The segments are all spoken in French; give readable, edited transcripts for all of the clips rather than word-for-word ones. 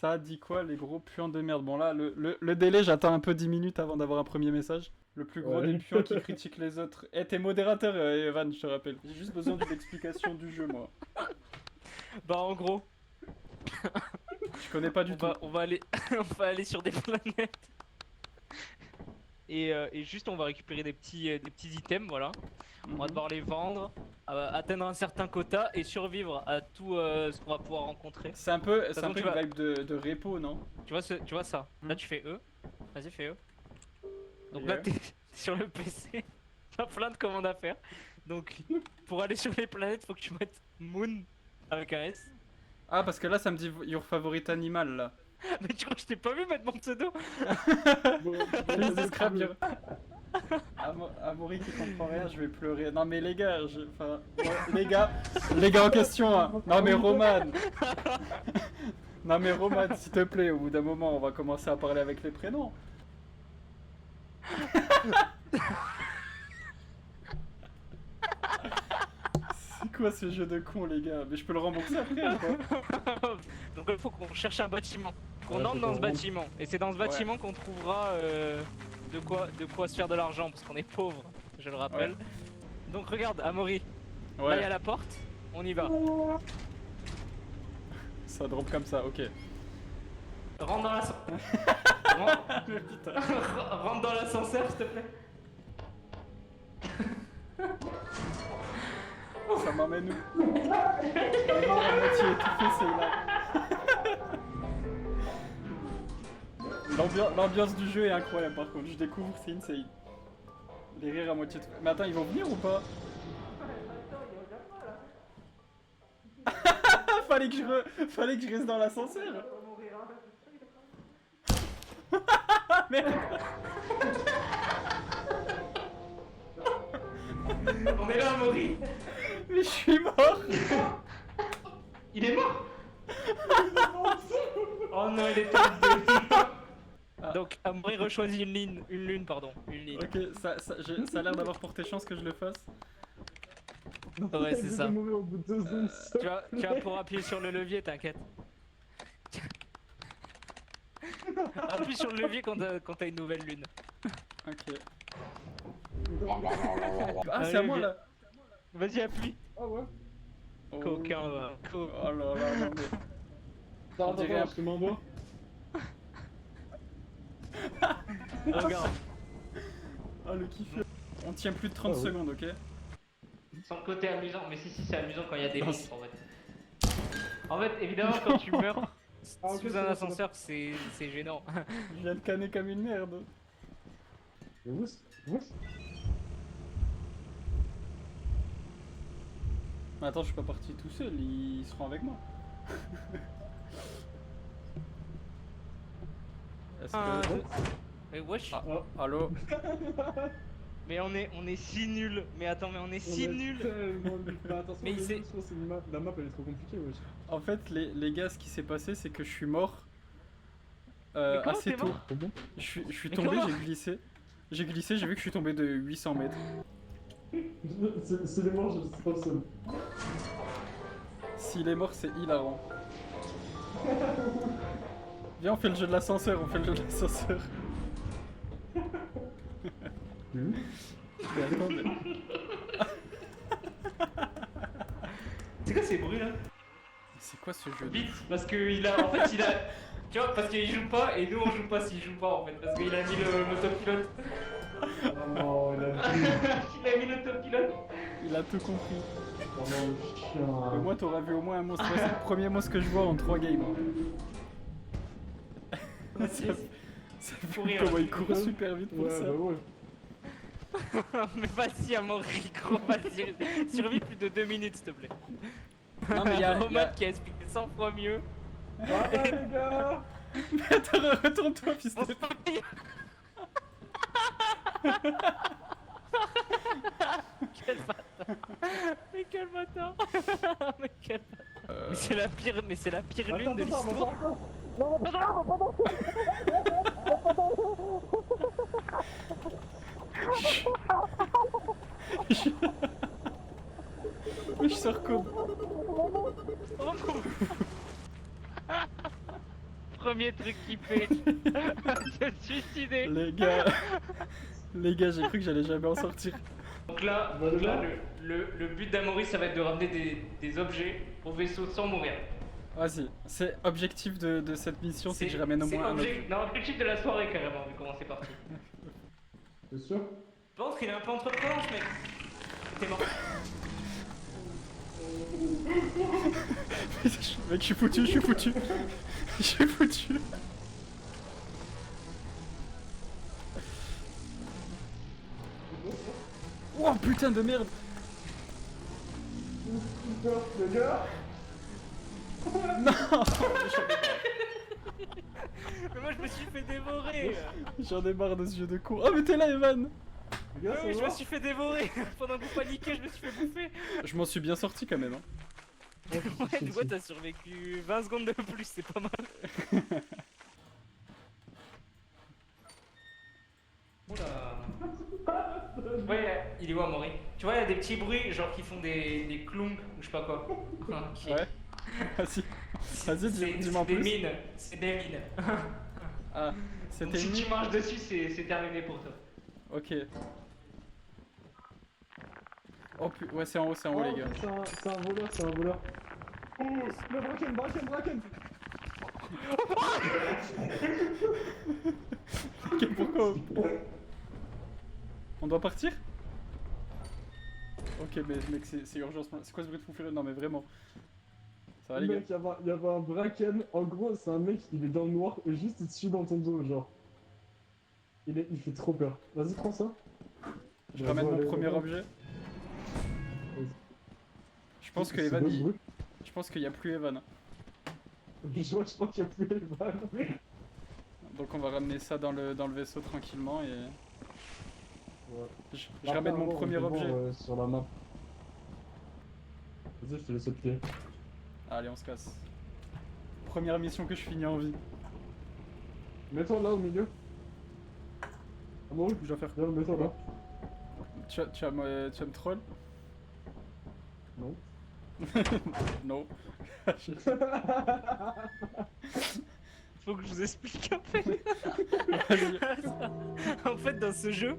Ça dit quoi, les gros puants de merde? Bon là, le délai, j'attends un peu 10 minutes avant d'avoir un premier message. Le plus gros des puants qui critique les autres. Eh, t'es modérateur, Evan, je te rappelle. J'ai juste besoin d'une explication du jeu, moi. Bah en gros, Je connais pas du tout. on va aller, on va aller sur des planètes. Et juste on va récupérer des petits items, voilà. On va devoir les vendre, atteindre un certain quota et survivre à tout ce qu'on va pouvoir rencontrer. C'est un peu, façon, tu une vas- vibe de repo, non? Tu vois ça? Là tu fais E. Vas-y fais E. Donc là Yeah. t'es sur le PC. T'as plein de commandes à faire. Donc pour aller sur les planètes, faut que tu mettes Moon avec un S. Ah, parce que là, ça me dit your favorite animal, là. Mais tu crois que je t'ai pas vu mettre mon pseudo? Please describe your... Amaury qui comprend rien, je vais pleurer. Non mais les gars, enfin... ouais, les gars en question, hein. Non mais Roman. Non mais Roman, s'il te plaît, au bout d'un moment, on va commencer à parler avec les prénoms. C'est quoi ce jeu de con, les gars? Mais je peux le rembourser après ou pas? Donc il faut qu'on cherche un bâtiment. Qu'on Ouais, entre faut dans qu'on ce rentre. bâtiment. Et c'est dans ce bâtiment qu'on trouvera de quoi se faire de l'argent. Parce qu'on est pauvre, je le rappelle. Ouais. Donc regarde, Amaury. Là il y a Ouais, la porte. On y va. ça drop comme ça, ok. Rentre dans l'ascenseur. Putain. Rentre dans l'ascenseur, s'il te plaît. Ça m'emmène où? À moitié étouffé, c'est là. L'ambiance du jeu est incroyable par contre, je découvre, c'est insane. Les rires à moitié étouffés. Mais attends, ils vont venir ou pas? Fallait que je reste dans l'ascenseur. Merde. On est là, Amaury. Mais je suis mort. Il est mort. Oh non, il est tombé. Donc Amaury rechoisit une lune, pardon. Une ligne. Ok, ça a l'air d'avoir porté chance que je le fasse. Ouais, c'est ça. Mourir au bout de 2 secondes. Tu vas pour appuyer sur le levier, t'inquiète. Appuie sur le levier quand t'as une nouvelle lune. Ok. Ah, c'est à moi là. Vas-y, appuie. Ah ouais. Oh. Coquin, Oh là là, non mais... Attends, dirait un- je te mets en bas. Regarde. Oh le kiff. On tient plus de 30 Ah ouais. secondes, ok? Sans le côté amusant, mais si, c'est amusant quand il y a des monstres en fait. En fait, évidemment, quand tu meurs Ah, ok, sous c'est un bon, ascenseur, c'est gênant. Je viens de canner comme une merde. Mais où est-ce Mais attends, je suis pas parti tout seul, ils seront avec moi. Est-ce que... Mais wesh. Ah, allô? Mais on est si nuls. Mais attends, mais on est si nuls. Mais attention, Mais il s'est- la map elle est trop compliquée, wesh. En fait, les gars, ce qui s'est passé, c'est que je suis mort Mais comment assez t'es tôt. mort Comment? Je suis Mais tombé, comment j'ai glissé. J'ai glissé, j'ai vu que je suis tombé de 800 mètres. C'est les morts, je suis pas le seul. S'il est mort, c'est hilarant. Viens, on fait le jeu de l'ascenseur, on fait le jeu de l'ascenseur. Mais attends, mais... C'est quoi ces bruits là? C'est quoi ce jeu de... Vite, parce que en fait, tu vois, parce qu'il joue pas et nous on joue pas s'il joue pas en fait, parce qu'il a mis l'autopilote. Oh, il a Il a mis l'autopilote. Il a tout compris. Oh non, le chien. Et moi, t'auras vu au moins un monstre. Ouais, c'est le premier monstre que je vois en 3 games. ça fait Faut rire, comment là. il court super vite pour Ouais, ça. bah ouais. Mais vas-y, Amaury, gros, vas-y. Survis plus de 2 minutes, s'il te plaît. Non mais y'a... Roman qui a expliqué 100 fois mieux. Ah les gars. Mais attends, retourne-toi, piston. On se paye. Quel bâtard. Mais quel bâtard. Mais quel bâtard. Mais c'est la pire lune de l'histoire. Mais je sors comme... premier truc qu'il fait. Se suicider. Les gars, j'ai cru que j'allais jamais en sortir. Donc là, le but d'Amaury, ça va être de ramener des objets au vaisseau sans mourir. Vas-y, c'est objectif de cette mission, c'est que je ramène au moins un objet. Non, objectif de la soirée carrément, vu comment c'est parti. T'es sûr? Je pense qu'il est un peu entreprenant ce mec. T'es mort. Mec, je suis foutu. Je suis foutu. Oh putain de merde. Le gars? Non. Mais moi je me suis fait dévorer. J'en ai marre de ce jeu de con. Oh mais t'es là Evan. Le gars, Oui, ça je va? me suis fait dévorer. Pendant que vous paniquez, je me suis fait bouffer. Je m'en suis bien sorti quand même. Hein. Ouais, du coup, t'as survécu 20 secondes de plus, c'est pas mal. Oula. Ouais, il est où Amaury? Tu vois, il y a des petits bruits, genre qui font des clonks ou je sais pas quoi. Ok. Ouais. Vas-y. Vas-y, dis-moi en C'est des plus. mines, c'est des mines. Ah, Donc c'était si une tu marches dessus, c'est terminé pour toi. Ok. Oh ouais, c'est en haut, Oh, les gars. c'est un voleur. Oh, le Bracken. Ok, pourquoi on doit partir? Ok, mais mec, c'est urgence. C'est quoi ce bruit de fou furieux? Non, mais vraiment. Ça va, les gars? Mec, il y avait un Bracken. En gros, c'est un mec, il est dans le noir, juste dessus dans ton dos, genre. Il fait trop peur. Vas-y, prends ça. Je ramène mon premier objet. Je pense que Evan, je pense qu'il n'y a plus Evan. Je pense qu'il y a plus Evan. Donc on va ramener ça dans le vaisseau tranquillement et... Ouais. Je ramène mon premier objet. Sur la map. Vas-y, je te laisse le pied. Allez, on se casse. Première mission que je finis en vie. Mets-toi là au milieu. Ah bon, Je dois faire viens, mets-toi là. Tu vas me troll? Non. Non. Faut que je vous explique un peu. Vas-y, En fait, dans ce jeu,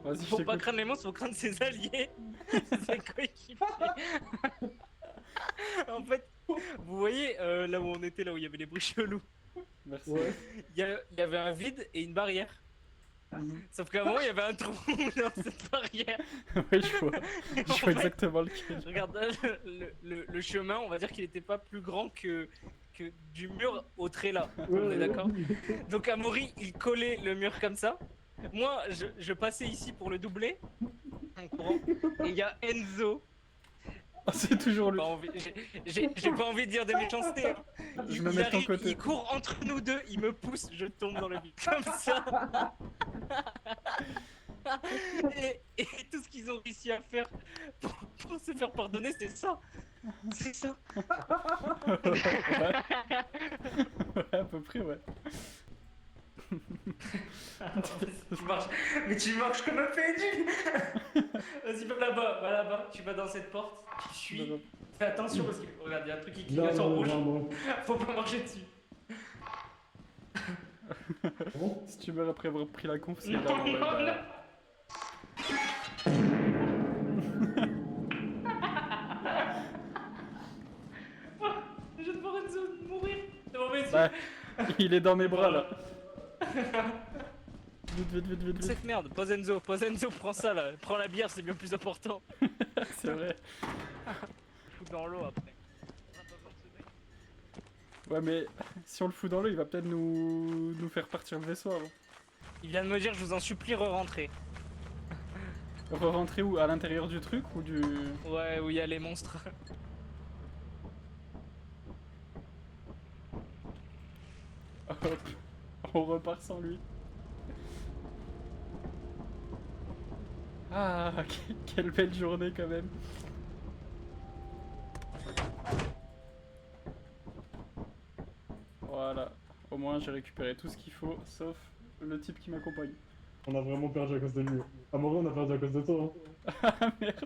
vas-y, je faut pas t'écoute. craindre les monstres, faut craindre ses alliés, ses coéquipiers. En fait, vous voyez là où on était, là où il y avait les bruits chelous, Merci. Ouais. il y avait un vide et une barrière. Mhm. Sauf qu'à un moment, il y avait un trou dans cette barrière. Oui, je vois exactement lequel. Je regarde le chemin, on va dire qu'il était pas plus grand que du mur au trait là. On est d'accord? Donc Amaury, il collait le mur comme ça. Moi, je passais ici pour le doubler en courant. Et il y a Enzo. Oh, c'est toujours lui. J'ai pas envie de dire des méchancetés. Hein. Je me mets de ton arrive, côté. il court entre nous deux, il me pousse, je tombe dans le vide comme ça. Et tout ce qu'ils ont réussi à faire pour se faire pardonner, c'est ça. C'est ça. Ouais. Ouais, à peu près, ouais. Tu marches comme un pédule. Vas-y, va là-bas, tu vas dans cette porte, tu suis. Fais attention parce que regarde, il y a un truc qui clignote en rouge. Faut pas marcher dessus. Bon. Si tu meurs après avoir pris la conf, c'est Non, là. Ouais, non, bah, Je vais devoir Enzo mourir. C'est mauvais. bah, il est dans mes bras là. Vite. Cette merde, pose Enzo, prends ça là, prends la bière, c'est bien plus important. C'est vrai. Fous dans l'eau après. Ouais, mais si on le fout dans l'eau, il va peut-être nous faire partir le vaisseau avant. Il vient de me dire, je vous en supplie, re-rentrez. Re-rentrer où? À l'intérieur du truc ou du... Ouais, où il y a les monstres. Hop, on repart sans lui. Ah, quelle belle journée quand même. Voilà, au moins j'ai récupéré tout ce qu'il faut, sauf le type qui m'accompagne. On a vraiment perdu à cause de lui. Amaury, on a perdu à cause de toi. Hein. Ah merde.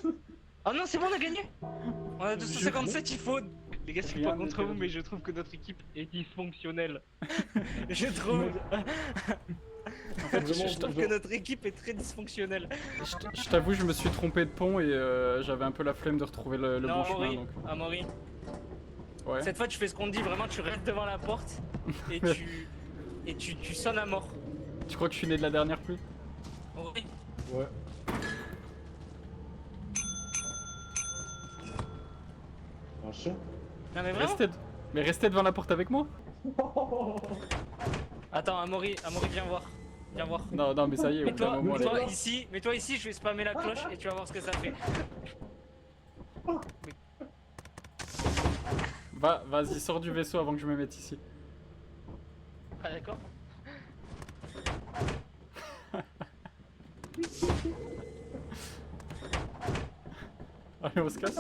Oh non, c'est bon, on a gagné. On a 257, il Les gars, c'est Rien pas contre n'est vous, perdu. mais je trouve que notre équipe est dysfonctionnelle. Je trouve. En fait, Vraiment, Je trouve que notre équipe est très dysfonctionnelle. je t'avoue, je me suis trompé de pont et j'avais un peu la flemme de retrouver le Non, bon chemin. Amaury, Donc... Amaury, Ouais. cette fois tu fais ce qu'on te dit, vraiment tu restes devant la porte et tu sonnes à mort. Tu crois que je suis né de la dernière pluie? Oui. Ouais. Un chien. Non mais vraiment. Mais restez devant la porte avec moi? Attends, Amaury, viens voir. Viens voir. Non, non, mais ça y est, au bout d'un moment, les gars. Mets-toi ici, je vais spammer la cloche et tu vas voir ce que ça fait. Vas-y, sors du vaisseau avant que je me mette ici. Ah d'accord. Allez, on se casse.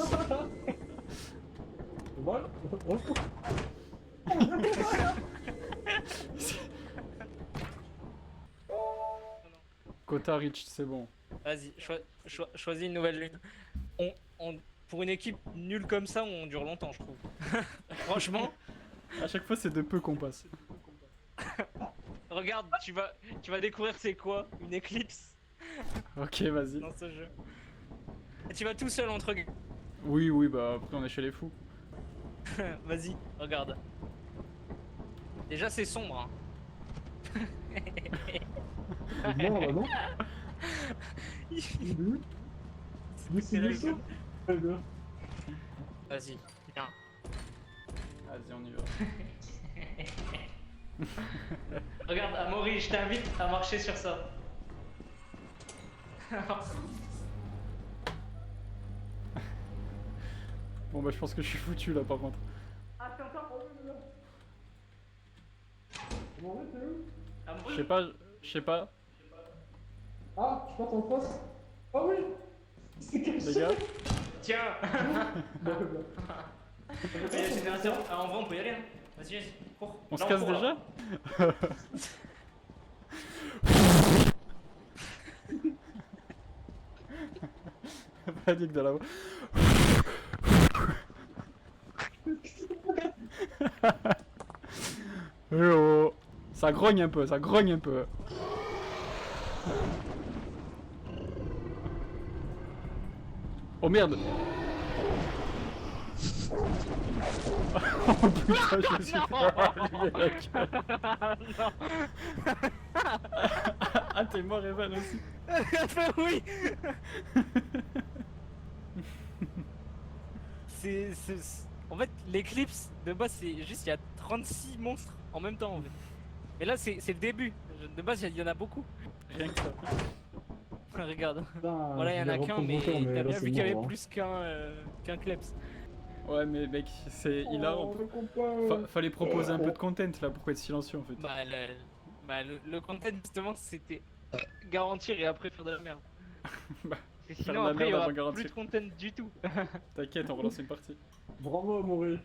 Voilà. Quota Rich, c'est bon. Vas-y, choisis une nouvelle lune. Pour une équipe nulle comme ça, on dure longtemps, je trouve. Franchement, À chaque fois, c'est de peu qu'on passe. regarde, tu vas découvrir c'est quoi une éclipse Ok, vas-y. dans ce jeu. Et tu vas tout seul entre guillemets. Oui, oui, bah après, on est chez les fous. Vas-y, regarde. Déjà, c'est sombre. Hein. Non, là, non. C'est la gueule. Très bien. Vas-y, viens. Vas-y, on y va. Regarde, Amaury, je t'invite à marcher sur ça. Bon, bah, je pense que je suis foutu là, par contre. Comment on est, t'es où? Je sais pas, je sais pas. Ah, je passe en face. Ah oui. C'est quel Les gars, Tiens. Bah, Il y a le générateur. Ah, en vrai, on peut y aller. Hein. Vas-y, cours. on se Là, casse court, déjà? là. Panique dans la voix. Eh oh. Ça grogne un peu, ça grogne un peu. Oh merde. Oh putain, je me suis fait allumer la gueule. Ah, t'es mort Evan aussi. Oui. En fait, l'éclipse de base, c'est juste il y a 36 monstres en même temps en fait. Mais là, c'est le début. De base, il y en a beaucoup. Rien que ça. Regarde. Putain, Voilà, il y en a qu'un, mais t'as là, bien c'est vu qu'il y avait mort, hein. plus qu'un kleps. Ouais, mais mec, c'est hilarant. Oh, le copain. Fallait proposer un peu de content là, pourquoi être silencieux en fait. Le content, justement, c'était garantir et après faire de la merde. Bah, Et faire sinon, de la après, il y merde aura avant garantir. plus de content du tout. T'inquiète, on relance une partie. Bravo, Amaury.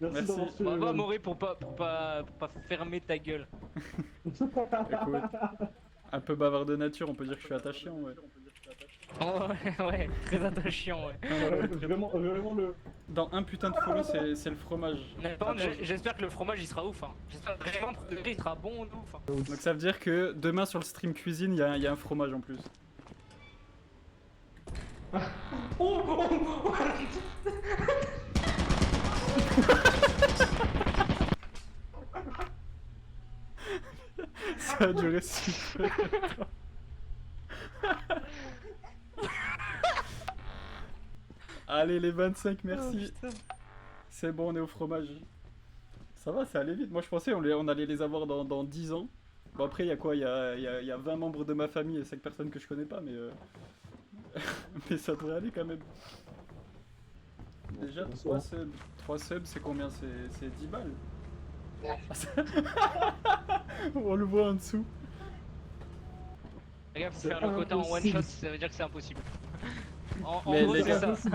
Merci Merci. d'avoir fait Bravo, Amaury, pour pas fermer ta gueule. Écoute, un peu bavard de nature, on peut dire que je suis attachant, ouais. Oh, ouais, très attachant, ouais. Vraiment, vraiment le. Dans un putain de follow, c'est le fromage. Mais par contre, Attends, j'espère que le fromage il sera ouf. Hein. J'espère vraiment que le riz il sera bon de ouf. Hein. donc ça veut dire que demain sur le stream cuisine, il y a un fromage en plus. Oh, Ça a duré super longtemps. Allez, les 25, merci. C'est bon, on est au fromage. Ça va, ça allait vite. Moi, je pensais on allait les avoir dans 10 ans. Bon, après, il y a quoi? Il y a 20 membres de ma famille et 5 personnes que je connais pas, mais... mais ça devrait aller quand même. Déjà, 3 subs. 3 subs, c'est combien? C'est 10 balles. On le voit en dessous. Les gars, faut C'est faire le quota en one impossible. shot, ça veut dire que c'est impossible. En Mais gros, les c'est gars- ça.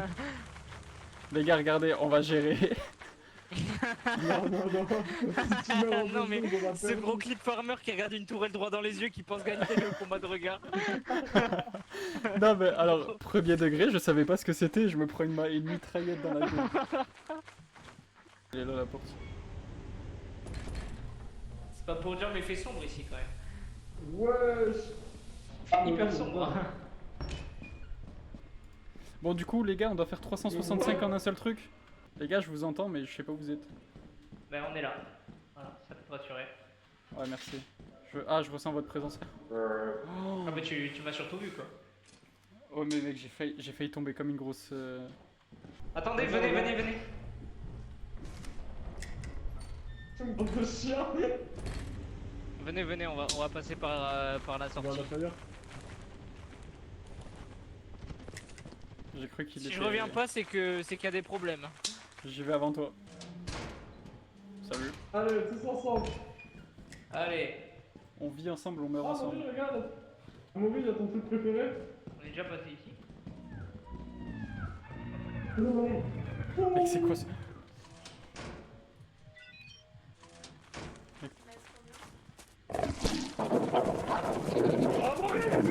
Les gars, regardez, on va gérer. Non, non, non. Si tu mets en Non, mais dessous, on va ce perdre. gros clip farmer qui regarde une tourelle droit dans les yeux qui pense gagner le combat de regard. Non, mais alors, premier degré, je savais pas ce que c'était, je me prends une mitraillette dans la gueule. Elle est là la porte. C'est pas pour dire, mais il fait sombre ici quand même. Wesh. Hyper sombre. Bon du coup les gars on doit faire 365 en un seul truc. Les gars je vous entends mais je sais pas où vous êtes. Ben on est là. Voilà, ça peut te rassurer. Ouais merci. Ah je ressens votre présence. Oh, Ah bah tu m'as surtout vu quoi. oh mais mec j'ai failli tomber comme une grosse... Attendez, venez. Votre chien. Venez, on va passer par la Vers sortie. l'intérieur. J'ai cru qu'il Si était... je reviens pas, c'est qu'il y a des problèmes. J'y vais avant toi. Salut. Allez, tous ensemble. Allez, On vit ensemble, on meurt Ah, ensemble. Mauvais, regarde. Mauvais, il y a ton truc préféré. on est déjà passé ici. Mec c'est quoi ça?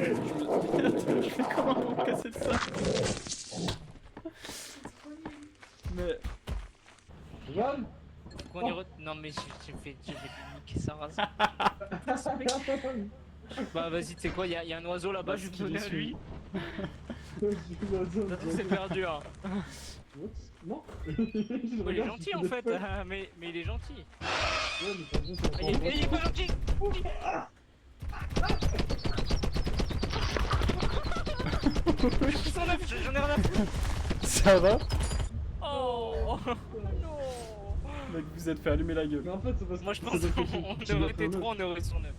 Je fais comment pour me casser de ça? Mais... Jeanne. Qu'on y non mais j'ai fait niquer sa race. Bah vas-y, tu sais quoi, y a un oiseau là-bas, je vais te donner à lui. Ça c'est perdu hein. Non. Il est gentil en fait, mais il est gentil. Ouais, mais t'as juste un Ah, il est pas gentil. Je s'enlève, j'en ai rien à foutre. Ça va? Oh non. Mec vous êtes fait allumer la gueule. Mais en fait, c'est parce que Moi je pense qu'on aurait été trois, on aurait son œuf.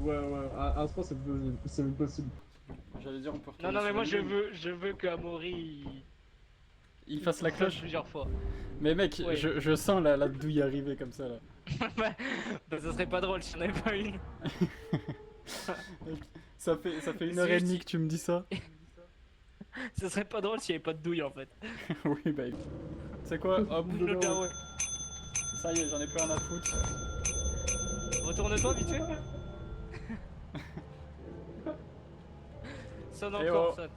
Ouais, à ce point, c'est possible. J'allais dire on peut retourner Non mais sur moi la je veux que Amaury il fasse la cloche. plusieurs fois. Mais mec, Ouais. je sens la douille arriver comme ça là. Bah ça serait pas drôle si j'en avais pas une. Ça fait une C'est heure et juste- demie que tu me dis ça. Ça serait pas drôle s'il y avait pas de douille en fait. Oui bah c'est quoi? Hop, Le gars, ouais. ça y est, j'en ai plus rien à foutre. Retourne-toi vite fait. Sonne Eh encore, oh. sonne.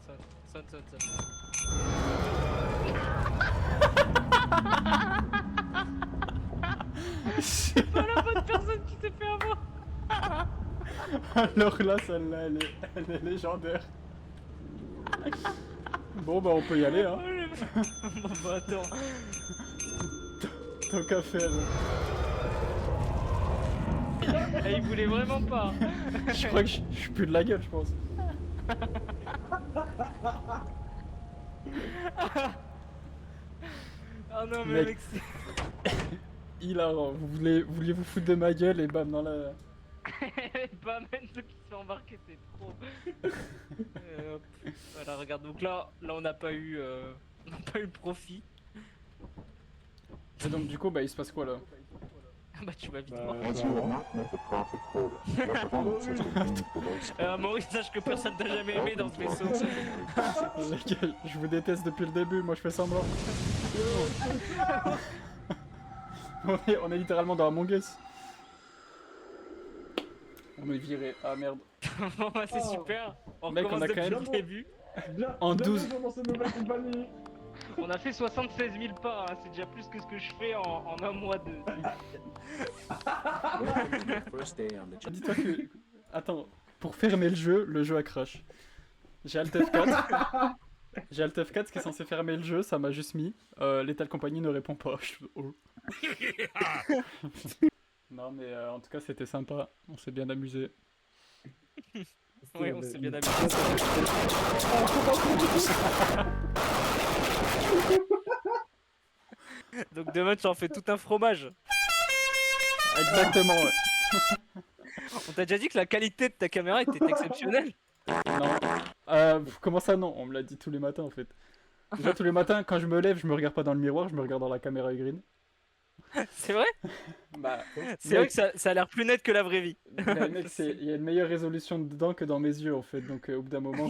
Pas la bonne personne qui s'est fait avoir. Alors là, celle-là, elle est légendaire. Bon bah on peut y aller hein. Bon bah attends. Tant qu'à faire. Eh, il voulait vraiment pas. Je crois que je suis plus de la gueule je pense. Ah non mais Mec. mec c'est... Hilarant, vouliez vous foutre de ma gueule et bam dans la... Pas même ceux qui sont embarqués, c'est trop. Hop. Voilà, regarde, donc là on n'a pas eu profit. Et donc du coup bah il se passe quoi là? Bah tu vas vite Bah, voir. Maurice, sache que personne t'a jamais aimé dans ce vaisseau. Les gars, je vous déteste depuis le début, moi je fais semblant. On est littéralement dans Among Us. On est viré, ah merde. Bon bah c'est Oh. super. On Mec, on recommence a quand depuis même- le début. Bien, En bien 12. dans cette nouvelle compagnie. On a fait 76 000 pas, hein. C'est déjà plus que ce que je fais en un mois de... Dis-toi que... Attends, pour fermer le jeu a crash. J'ai Alt F4. J'ai Alt F4 ce qui est censé fermer le jeu, ça m'a juste mis. Lethal Company ne répond pas. Oh. Non mais en tout cas c'était sympa, on s'est bien amusé. Oui, on s'est bien amusé. Donc demain tu en fais tout un fromage. Exactement ouais. On t'a déjà dit que la qualité de ta caméra était exceptionnelle. Non. Comment ça non? On me l'a dit tous les matins en fait. Déjà tous les matins quand je me lève je me regarde pas dans le miroir, je me regarde dans la caméra green. C'est vrai? Bah, C'est vrai que ça a l'air plus net que la vraie vie. mec, il y a une meilleure résolution dedans que dans mes yeux en fait, donc au bout d'un moment,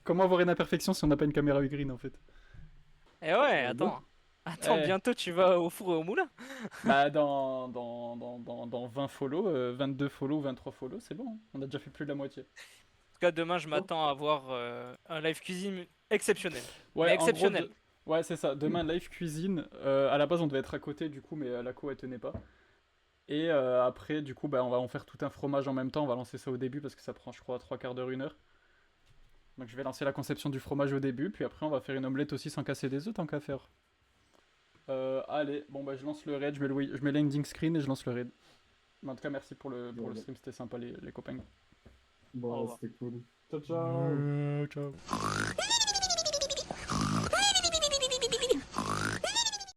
comment voir une imperfection si on n'a pas une caméra green en fait? Eh ouais, attends. Attends, Eh. bientôt tu vas au four et au moulin. Bah dans 20 follow, 22 follow, 23 follow, c'est bon, hein. On a déjà fait plus de la moitié. En tout cas, demain je m'attends à avoir un live cuisine exceptionnel. Ouais, Mais en gros, exceptionnel. Ouais, c'est ça. Demain, live cuisine. À la base, on devait être à côté, du coup, mais la co, elle tenait pas. Et après, du coup, bah, on va en faire tout un fromage en même temps. On va lancer ça au début parce que ça prend, je crois, 3 quarts d'heure, 1 heure. Donc, je vais lancer la conception du fromage au début. Puis après, on va faire une omelette aussi sans casser des œufs, tant qu'à faire. Allez, bon, bah, je lance le raid. Je mets l'ending screen et je lance le raid. Mais en tout cas, merci pour le stream. C'était sympa, les copains. Au Bon, revoir. c'était cool. Ciao, ciao. Ciao.